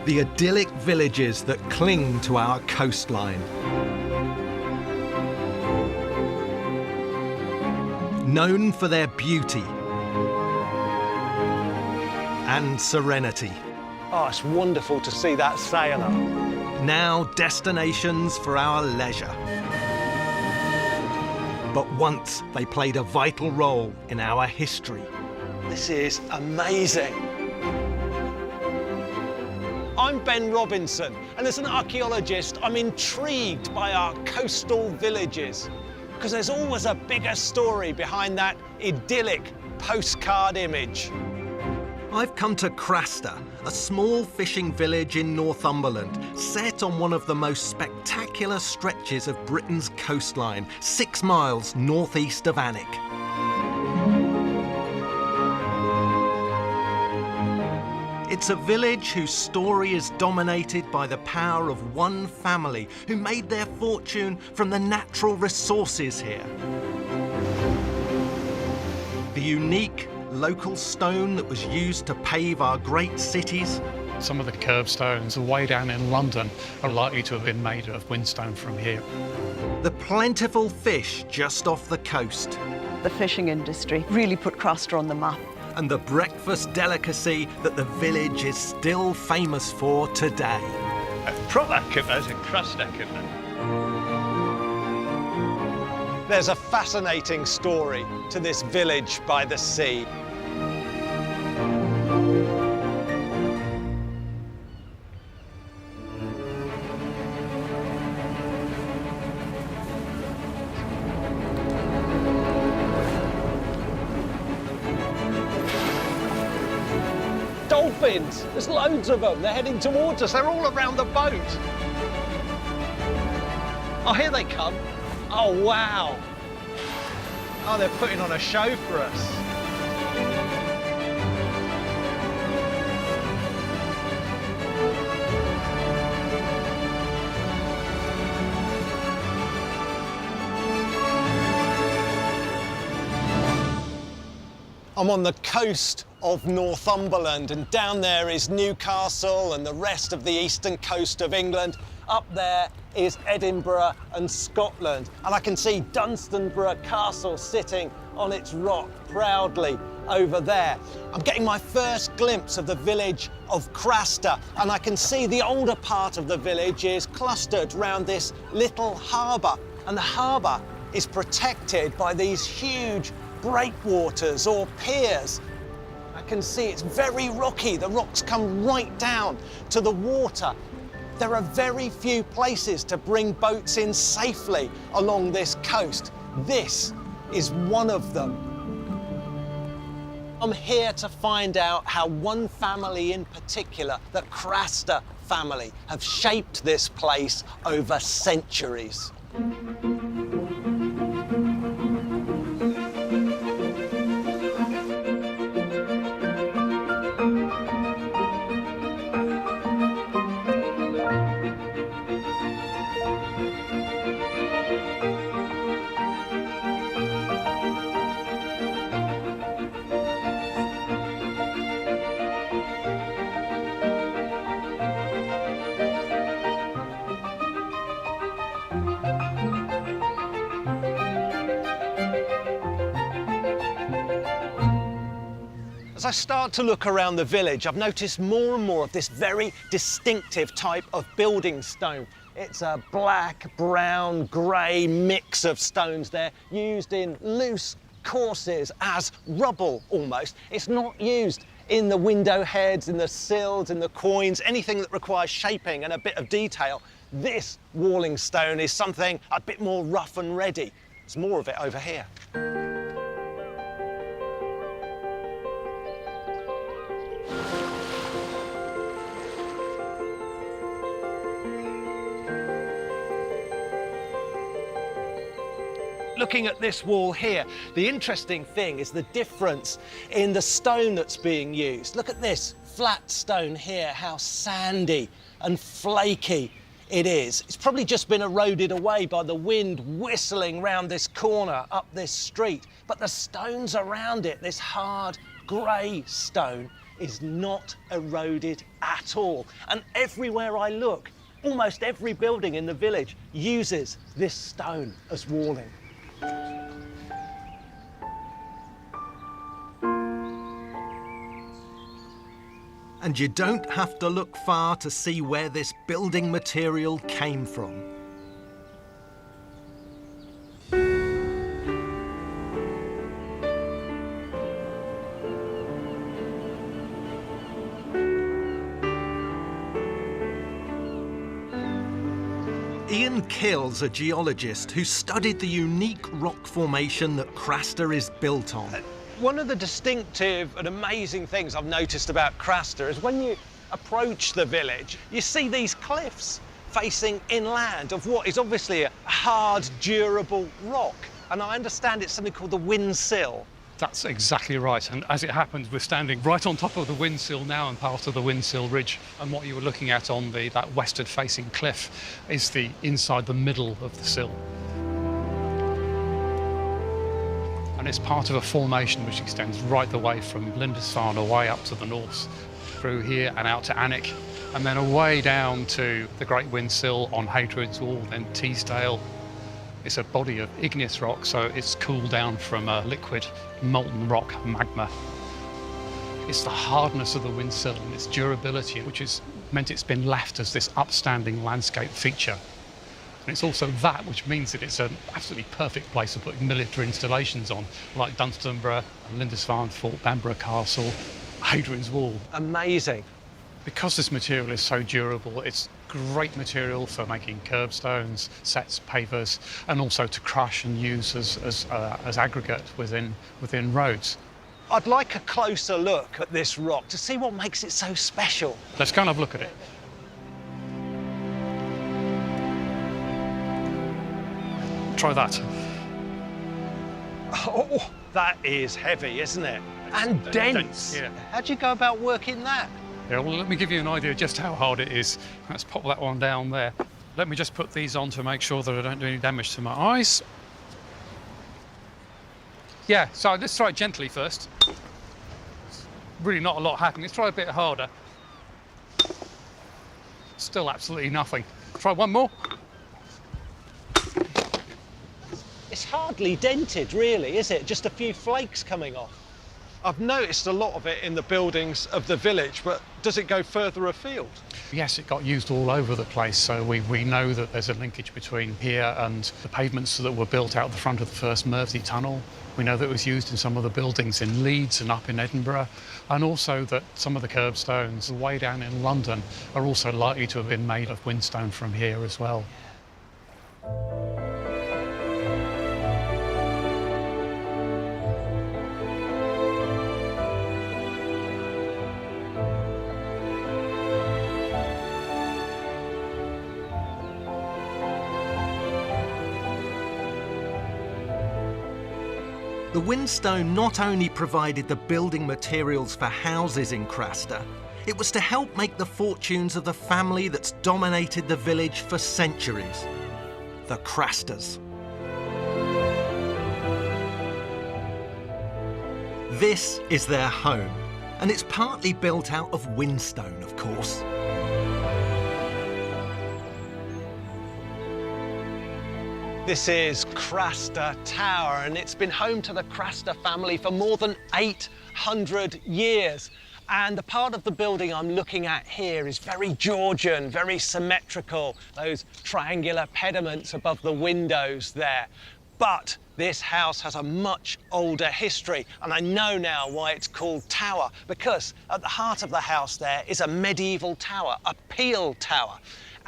The idyllic villages that cling to our coastline. Known for their beauty and serenity. Oh, it's wonderful to see that sailor. Now destinations for our leisure. But once they played a vital role in our history. This is amazing. I'm Ben Robinson, and as an archaeologist, I'm intrigued by our coastal villages, because there's always a bigger story behind that idyllic postcard image. I've come to Craster, a small fishing village in Northumberland, set on one of the most spectacular stretches of Britain's coastline, 6 miles northeast of Alnwick. It's a village whose story is dominated by the power of one family who made their fortune from the natural resources here. The unique local stone that was used to pave our great cities. Some of the curbstones way down in London are likely to have been made of whinstone from here. The plentiful fish just off the coast. The fishing industry really put Craster on the map. And the breakfast delicacy that the village is still famous for today. There's a fascinating story to this village by the sea. Dolphins! There's loads of them. They're heading towards us. They're all around the boat. Oh, here they come. Oh, wow. Oh, they're putting on a show for us. I'm on the coast of Northumberland, and down there is Newcastle and the rest of the eastern coast of England. Up there is Edinburgh and Scotland, and I can see Dunstanburgh Castle sitting on its rock proudly over there. I'm getting my first glimpse of the village of Craster, and I can see the older part of the village is clustered around this little harbour, and the harbour is protected by these huge breakwaters or piers. I can see it's very rocky. The rocks come right down to the water. There are very few places to bring boats in safely along this coast. This is one of them. I'm here to find out how one family in particular, the Craster family, have shaped this place over centuries. As I start to look around the village, I've noticed more and more of this very distinctive type of building stone. It's a black, brown, grey mix of stones. They're used in loose courses as rubble almost. It's not used in the window heads, in the sills, in the quoins, anything that requires shaping and a bit of detail. This walling stone is something a bit more rough and ready. There's more of it over here. Looking at this wall here, the interesting thing is the difference in the stone that's being used. Look at this flat stone here, how sandy and flaky it is. It's probably just been eroded away by the wind whistling round this corner up this street. But the stones around it, this hard grey stone, is not eroded at all. And everywhere I look, almost every building in the village uses this stone as walling. And you don't have to look far to see where this building material came from. Ian Kill's a geologist who studied the unique rock formation that Craster is built on. One of the distinctive and amazing things I've noticed about Craster is when you approach the village, you see these cliffs facing inland of what is obviously a hard, durable rock. And I understand it's something called the Whin Sill. That's exactly right. And as it happens, we're standing right on top of the Whin Sill now and part of the Whin Sill Ridge. And what you were looking at on that westward-facing cliff is inside the middle of the sill. And it's part of a formation which extends right the way from Lindisfarne away up to the north, through here and out to Alnwick, and then away down to the Great Whin Sill on Hadrian's Wall, then Teesdale. It's a body of igneous rock, so it's cooled down from a liquid molten rock, magma. It's the hardness of the Whin Sill and its durability which has meant it's been left as this upstanding landscape feature. And it's also that which means that it's an absolutely perfect place to put military installations on, like Dunstanburgh, Lindisfarne Fort, Bamborough Castle, Hadrian's Wall. Amazing. Because this material is so durable, it's great material for making curbstones, sets, pavers, and also to crush and use as aggregate within roads. I'd like a closer look at this rock to see what makes it so special. Let's go and have a look at it. Try that. Oh, that is heavy, isn't it? And dense. Yeah. How do you go about working that? Yeah, well, let me give you an idea just how hard it is. Let's pop that one down there. Let me just put these on to make sure that I don't do any damage to my eyes. Yeah, so let's try it gently first. Really not a lot happening. Let's try a bit harder. Still absolutely nothing. Try one more. It's hardly dented, really, is it? Just a few flakes coming off. I've noticed a lot of it in the buildings of the village, but does it go further afield? Yes, it got used all over the place, so we know that there's a linkage between here and the pavements that were built out the front of the first Mersey tunnel. We know that it was used in some of the buildings in Leeds and up in Edinburgh, and also that some of the curbstones way down in London are also likely to have been made of whinstone from here as well. The whinstone not only provided the building materials for houses in Craster, it was to help make the fortunes of the family that's dominated the village for centuries, the Crasters. This is their home, and it's partly built out of whinstone, of course. This is Craster Tower, and it's been home to the Craster family for more than 800 years. And the part of the building I'm looking at here is very Georgian, very symmetrical, those triangular pediments above the windows there. But this house has a much older history, and I know now why it's called Tower, because at the heart of the house there is a medieval tower, a peel tower.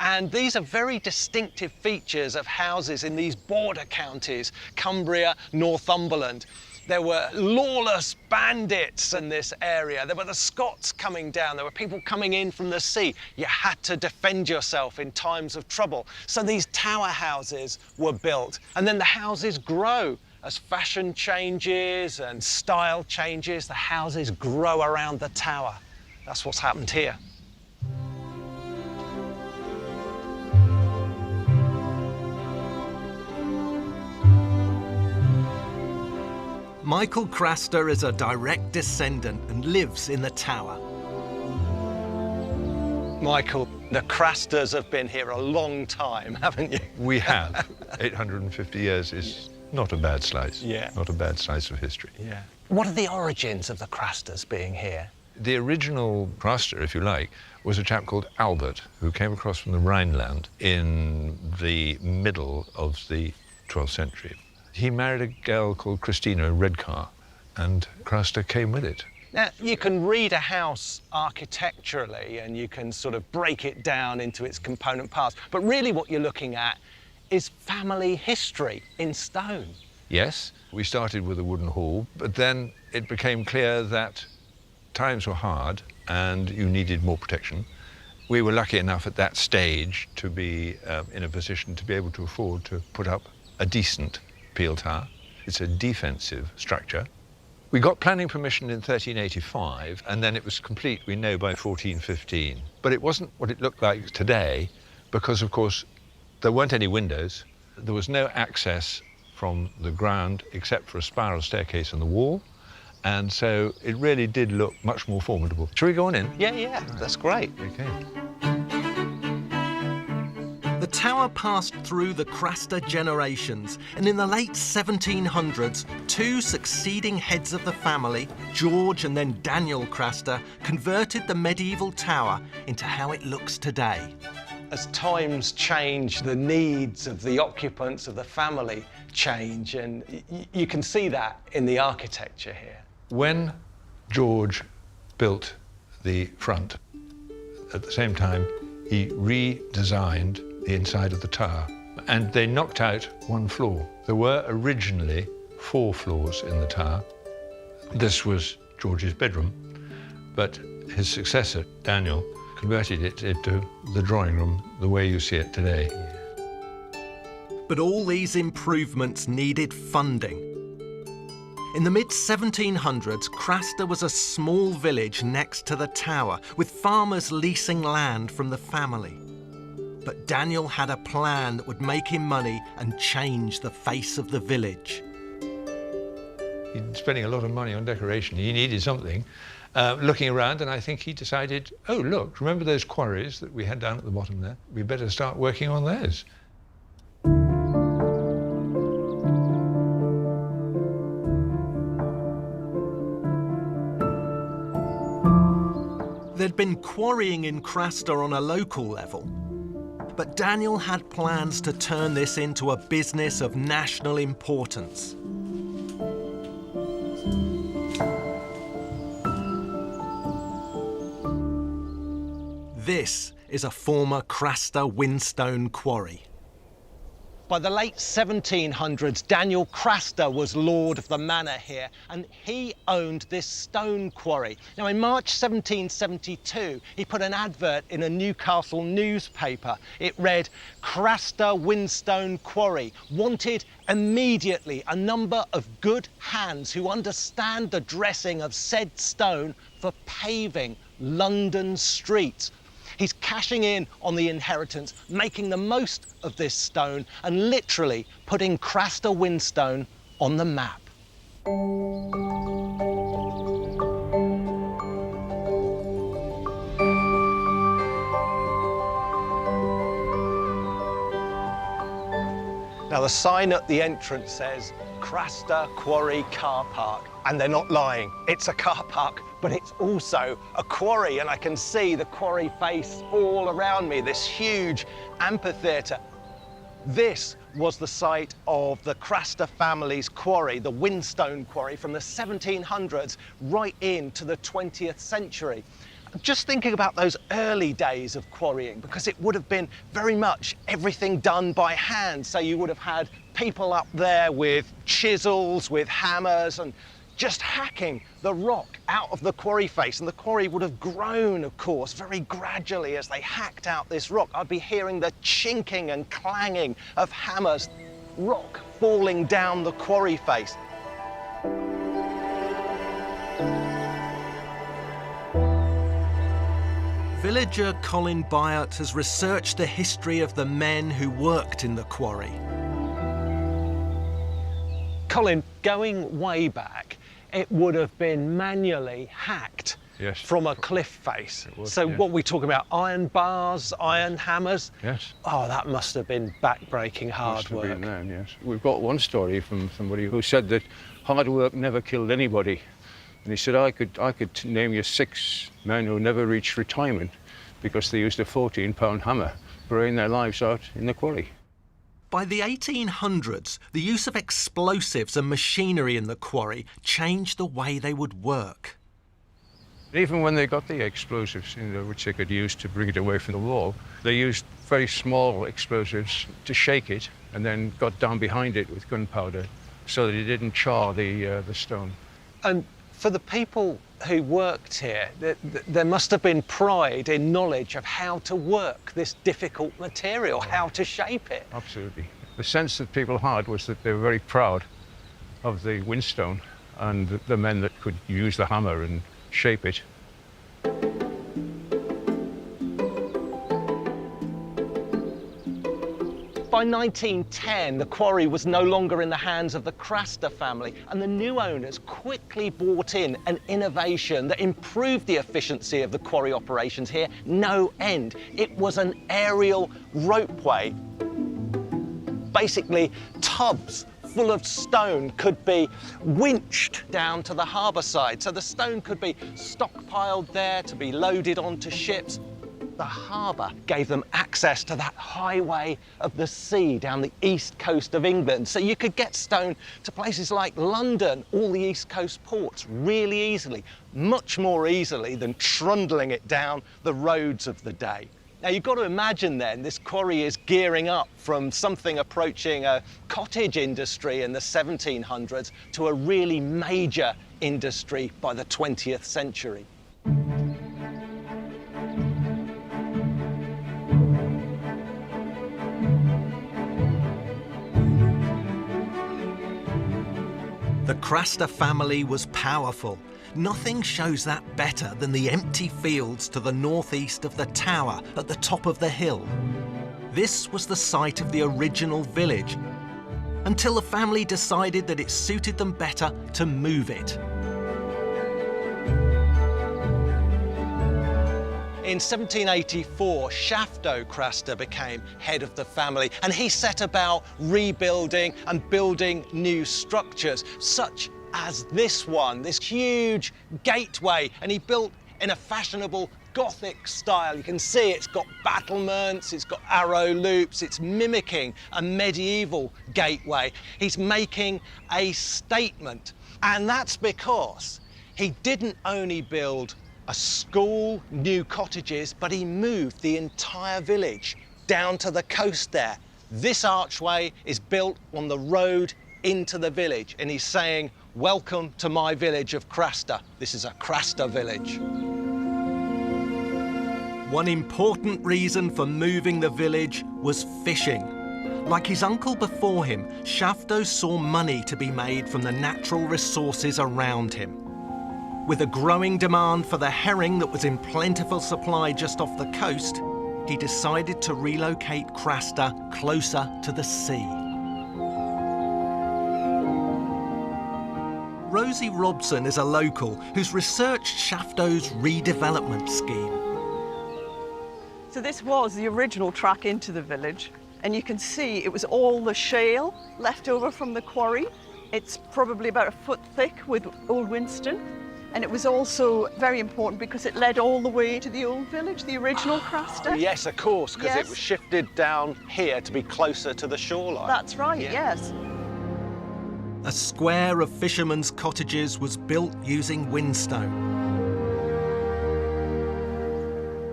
And these are very distinctive features of houses in these border counties, Cumbria, Northumberland. There were lawless bandits in this area. There were the Scots coming down. There were people coming in from the sea. You had to defend yourself in times of trouble. So these tower houses were built. And then the houses grow. As fashion changes and style changes, the houses grow around the tower. That's what's happened here. Michael Craster is a direct descendant and lives in the tower. Michael, the Crasters have been here a long time, haven't you? We have. 850 years is not a bad slice. Yeah. Not a bad slice of history. Yeah. What are the origins of the Crasters being here? The original Craster, if you like, was a chap called Albert, who came across from the Rhineland in the middle of the 12th century. He married a girl called Christina Redcar, and Craster came with it. Now, you can read a house architecturally and you can sort of break it down into its component parts, but really what you're looking at is family history in stone. Yes, we started with a wooden hall, but then it became clear that times were hard and you needed more protection. We were lucky enough at that stage to be in a position to be able to afford to put up a decent peel tower. It's a defensive structure. We got planning permission in 1385, and then it was complete, we know, by 1415. But it wasn't what it looked like today, because, of course, there weren't any windows. There was no access from the ground except for a spiral staircase in the wall, and so it really did look much more formidable. Shall we go on in? Yeah, that's great. Okay. The tower passed through the Craster generations, and in the late 1700s, two succeeding heads of the family, George and then Daniel Craster, converted the medieval tower into how it looks today. As times change, the needs of the occupants of the family change, and you can see that in the architecture here. When George built the front, at the same time, he redesigned the inside of the tower, and they knocked out one floor. There were originally 4 floors in the tower. This was George's bedroom, but his successor, Daniel, converted it into the drawing room the way you see it today. But all these improvements needed funding. In the mid-1700s, Craster was a small village next to the tower, with farmers leasing land from the family. But Daniel had a plan that would make him money and change the face of the village. He'd been spending a lot of money on decoration. He needed something. Looking around, and I think he decided, oh, look, remember those quarries that we had down at the bottom there? We better start working on those. There'd been quarrying in Craster on a local level, but Daniel had plans to turn this into a business of national importance. This is a former Craster whinstone quarry. By the late 1700s, Daniel Craster was lord of the manor here, and he owned this stone quarry. Now, in March 1772, he put an advert in a Newcastle newspaper. It read, "Craster Whinstone Quarry, wanted immediately a number of good hands who understand the dressing of said stone for paving London streets." He's cashing in on the inheritance, making the most of this stone and literally putting Craster Whinstone on the map. Now, the sign at the entrance says Craster Quarry Car Park, and they're not lying. It's a car park, but it's also a quarry, and I can see the quarry face all around me, this huge amphitheatre. This was the site of the Craster family's quarry, the Whinstone quarry, from the 1700s right into the 20th century. Just thinking about those early days of quarrying, because it would have been very much everything done by hand. So you would have had people up there with chisels, with hammers, and just hacking the rock out of the quarry face. And the quarry would have grown, of course, very gradually as they hacked out this rock. I'd be hearing the chinking and clanging of hammers, rock falling down the quarry face. Villager Colin Byatt has researched the history of the men who worked in the quarry. Colin, going way back, it would have been manually hacked from a cliff face. So what we talk about, iron bars, iron hammers? Yes. Oh, that must have been back-breaking hard work. Been then, yes. We've got one story from somebody who said that hard work never killed anybody. And he said, I could name you 6 men who never reached retirement because they used a 14-pound hammer burning their lives out in the quarry. By the 1800s, the use of explosives and machinery in the quarry changed the way they would work. Even when they got the explosives, which they could use to bring it away from the wall, they used very small explosives to shake it and then got down behind it with gunpowder so that it didn't char the stone. And for the people who worked here, there must have been pride in knowledge of how to work this difficult material, how to shape it. Absolutely. The sense that people had was that they were very proud of the whinstone and the men that could use the hammer and shape it. By 1910, the quarry was no longer in the hands of the Craster family, and the new owners quickly brought in an innovation that improved the efficiency of the quarry operations here no end. It was an aerial ropeway. Basically, tubs full of stone could be winched down to the harbour side, so the stone could be stockpiled there to be loaded onto ships. The harbour gave them access to that highway of the sea down the east coast of England, so you could get stone to places like London, all the east coast ports, really easily, much more easily than trundling it down the roads of the day. Now, you've got to imagine then, this quarry is gearing up from something approaching a cottage industry in the 1700s to a really major industry by the 20th century. The Craster family was powerful. Nothing shows that better than the empty fields to the northeast of the tower at the top of the hill. This was the site of the original village, until the family decided that it suited them better to move it. In 1784, Shafto Craster became head of the family, and he set about rebuilding and building new structures, such as this one, this huge gateway, and he built in a fashionable Gothic style. You can see it's got battlements, it's got arrow loops, it's mimicking a medieval gateway. He's making a statement, and that's because he didn't only build a school, new cottages, but he moved the entire village down to the coast there. This archway is built on the road into the village, and he's saying, "Welcome to my village of Craster. This is a Craster village." One important reason for moving the village was fishing. Like his uncle before him, Shafto saw money to be made from the natural resources around him. With a growing demand for the herring that was in plentiful supply just off the coast, he decided to relocate Craster closer to the sea. Rosie Robson is a local who's researched Shafto's redevelopment scheme. So this was the original track into the village, and you can see it was all the shale left over from the quarry. It's probably about a foot thick with Old Winston, and it was also very important because it led all the way to the old village, the original Craster. Yes, of course, because Yes. it was shifted down here to be closer to the shoreline. That's right, Yeah. yes. A square of fishermen's cottages was built using whinstone.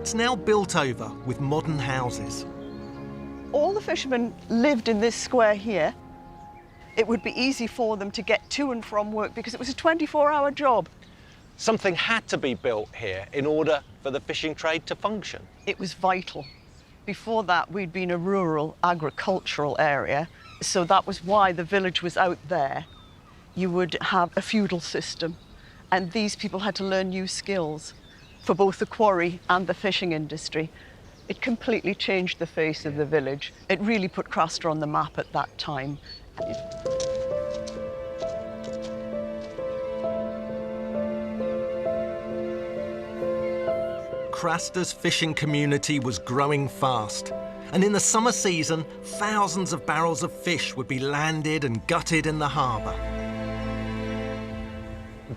It's now built over with modern houses. All the fishermen lived in this square here. It would be easy for them to get to and from work because it was a 24-hour job. Something had to be built here in order for the fishing trade to function. It was vital. Before that, we'd been a rural agricultural area, so that was why the village was out there. You would have a feudal system, and these people had to learn new skills for both the quarry and the fishing industry. It completely changed the face of the village. It really put Craster on the map at that time. Craster's fishing community was growing fast, and in the summer season, thousands of barrels of fish would be landed and gutted in the harbour.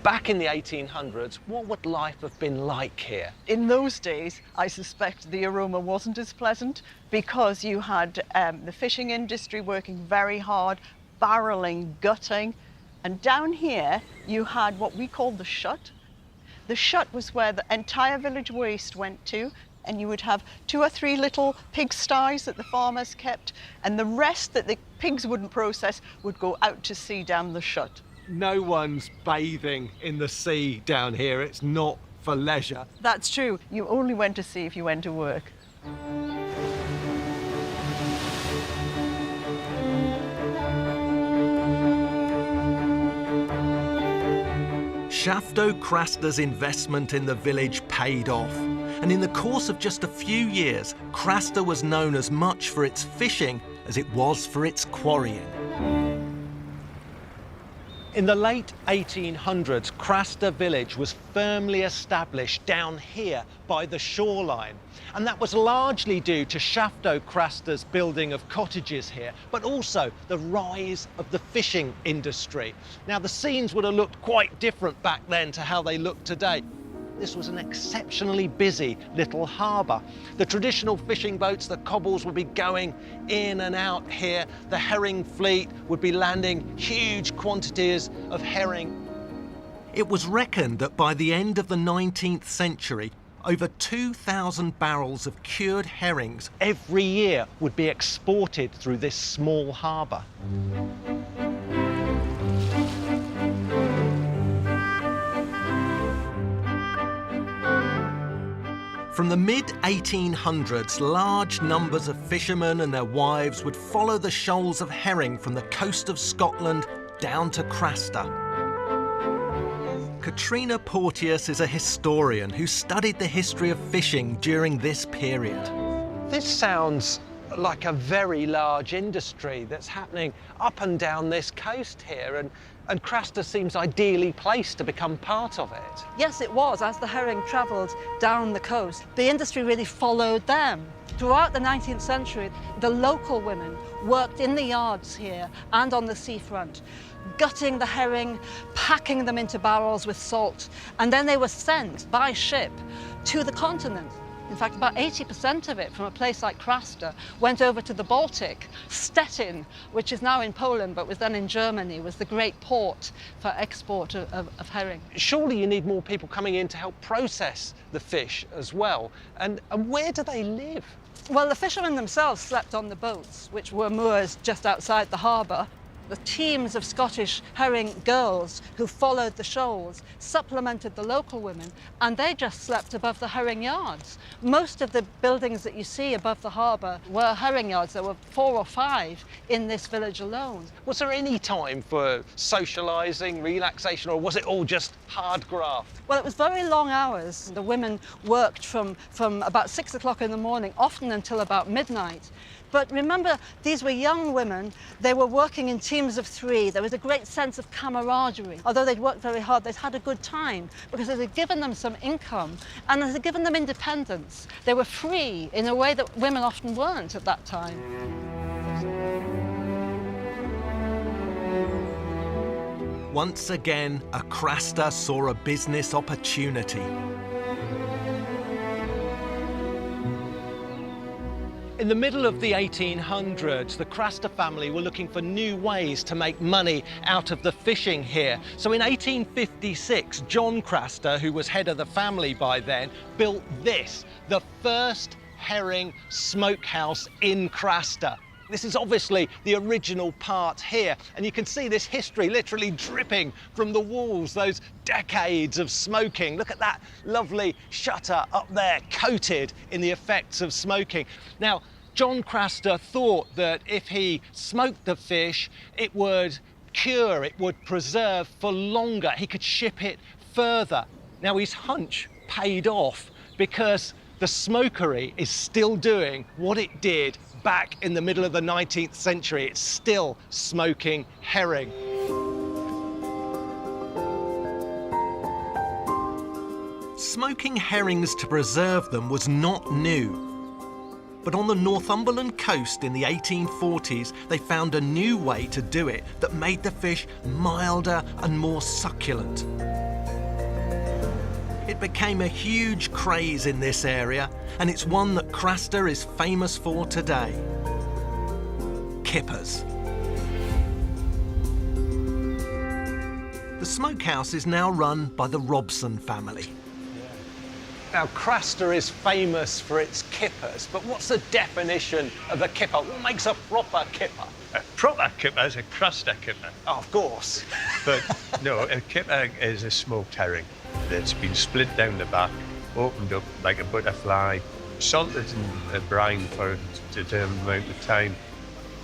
Back in the 1800s, what would life have been like here? In those days, I suspect the aroma wasn't as pleasant because you had the fishing industry working very hard, barrelling, gutting, and down here you had what we called the shut. The shut was where the entire village waste went to, and you would have 2 or 3 little pigsties that the farmers kept, and the rest that the pigs wouldn't process would go out to sea down the shut. No one's bathing in the sea down here. It's not for leisure. That's true. You only went to sea if you went to work. Shafto Craster's investment in the village paid off, and in the course of just a few years, Craster was known as much for its fishing as it was for its quarrying. In the late 1800s, Craster village was firmly established down here by the shoreline. And that was largely due to Shafto Craster's building of cottages here, but also the rise of the fishing industry. Now, the scenes would have looked quite different back then to how they look today. This was an exceptionally busy little harbour. The traditional fishing boats, the cobbles, would be going in and out here. The herring fleet would be landing huge quantities of herring. It was reckoned that by the end of the 19th century, over 2,000 barrels of cured herrings every year would be exported through this small harbour. From the mid-1800s, large numbers of fishermen and their wives would follow the shoals of herring from the coast of Scotland down to Craster. Katrina Porteous is a historian who studied the history of fishing during this period. This sounds like a very large industry that's happening up and down this coast here, and Craster seems ideally placed to become part of it. Yes, it was. As the herring travelled down the coast, the industry really followed them. Throughout the 19th century, the local women worked in the yards here and on the seafront, gutting the herring, packing them into barrels with salt, and then they were sent by ship to the continent. In fact, about 80% of it from a place like Craster went over to the Baltic. Stettin, which is now in Poland but was then in Germany, was the great port for export of herring. Surely you need more people coming in to help process the fish as well. And where do they live? Well, the fishermen themselves slept on the boats, which were moors just outside the harbour. The teams of Scottish herring girls who followed the shoals supplemented the local women, and they just slept above the herring yards. Most of the buildings that you see above the harbour were herring yards. There were 4 or 5 in this village alone. Was there any time for socialising, relaxation, or was it all just hard graft? Well, it was very long hours. The women worked from about 6 o'clock in the morning, often until about midnight. But remember, these were young women. They were working in teams of 3. There was a great sense of camaraderie. Although they'd worked very hard, they'd had a good time because it had given them some income and it had given them independence. They were free in a way that women often weren't at that time. Once again, a Craster saw a business opportunity. In the middle of the 1800s, the Craster family were looking for new ways to make money out of the fishing here. So in 1856, John Craster, who was head of the family by then, built this, the first herring smokehouse in Craster. This is obviously the original part here, and you can see this history literally dripping from the walls, those decades of smoking. Look at that lovely shutter up there, coated in the effects of smoking. Now, John Craster thought that if he smoked the fish, it would cure, it would preserve for longer. He could ship it further. Now, his hunch paid off because the smokery is still doing what it did back in the middle of the 19th century. It's still smoking herring. Smoking herrings to preserve them was not new. But on the Northumberland coast in the 1840s, they found a new way to do it that made the fish milder and more succulent. It became a huge craze in this area, and it's one that Craster is famous for today. Kippers. The smokehouse is now run by the Robson family. Now, Craster is famous for its kippers, but what's the definition of a kipper? What makes a proper kipper? A proper kipper is a Craster kipper. Oh, of course. But no, a kipper is a smoked herring that's been split down the back, opened up like a butterfly, salted in a brine for a determined amount of time,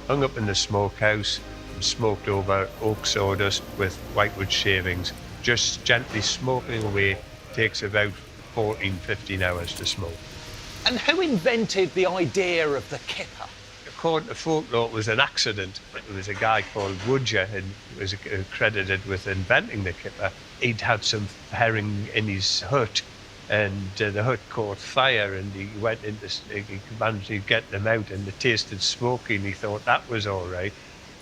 hung up in the smokehouse and smoked over oak sawdust with whitewood shavings, just gently smoking away. Takes about 14, 15 hours to smoke. And who invented the idea of the kipper? According to folklore, it was an accident. It was a guy called Woodger who was credited with inventing the kipper. He'd had some herring in his hut, and the hut caught fire, and he managed to get them out, and they tasted smoky, and he thought that was all right.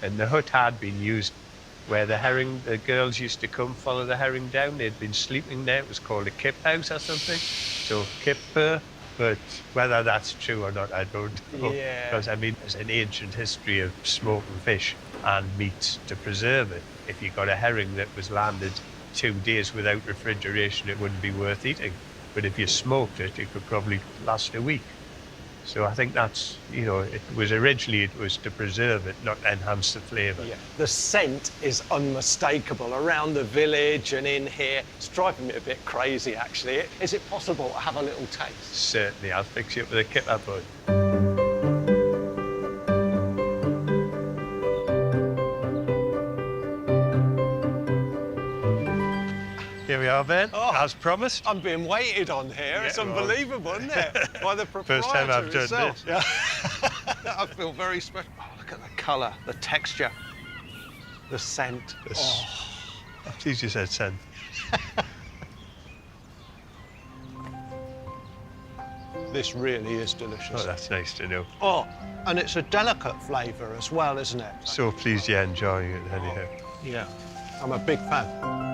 And the hut had been used where the girls used to come follow the herring down. They'd been sleeping there. It was called a kip house or something. So kipper, but whether that's true or not, I don't know. Yeah. Because, I mean, there's an ancient history of smoking fish and meat to preserve it. If you got a herring that was landed 2 days without refrigeration, it wouldn't be worth eating. But if you smoked it, it could probably last a week. So I think that's, it was to preserve it, not enhance the flavour. Yeah. The scent is unmistakable around the village and in here. It's driving me a bit crazy, actually. Is it possible to have a little taste? Certainly, I'll fix you up with a kipper bud. Here we are, Ben, as promised. I'm being waited on here. Yeah, it's unbelievable, isn't it? By the proprietor First time I've done himself. this. Yeah. I feel very special. Oh, look at the colour, the texture, the scent. Please, you said scent. This really is delicious. Oh, that's nice to know. Oh, and it's a delicate flavour as well, isn't it? So pleased you're enjoying it, anyhow. Yeah, I'm a big fan.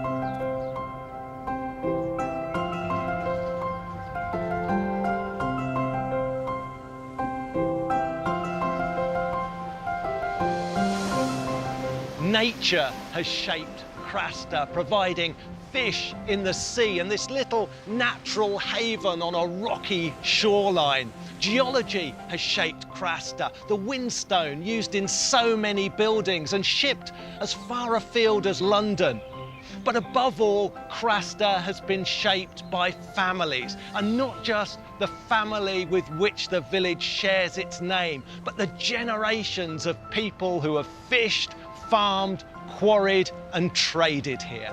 Nature has shaped Craster, providing fish in the sea and this little natural haven on a rocky shoreline. Geology has shaped Craster, the whinstone used in so many buildings and shipped as far afield as London. But above all, Craster has been shaped by families, and not just the family with which the village shares its name, but the generations of people who have fished, farmed, quarried and traded here.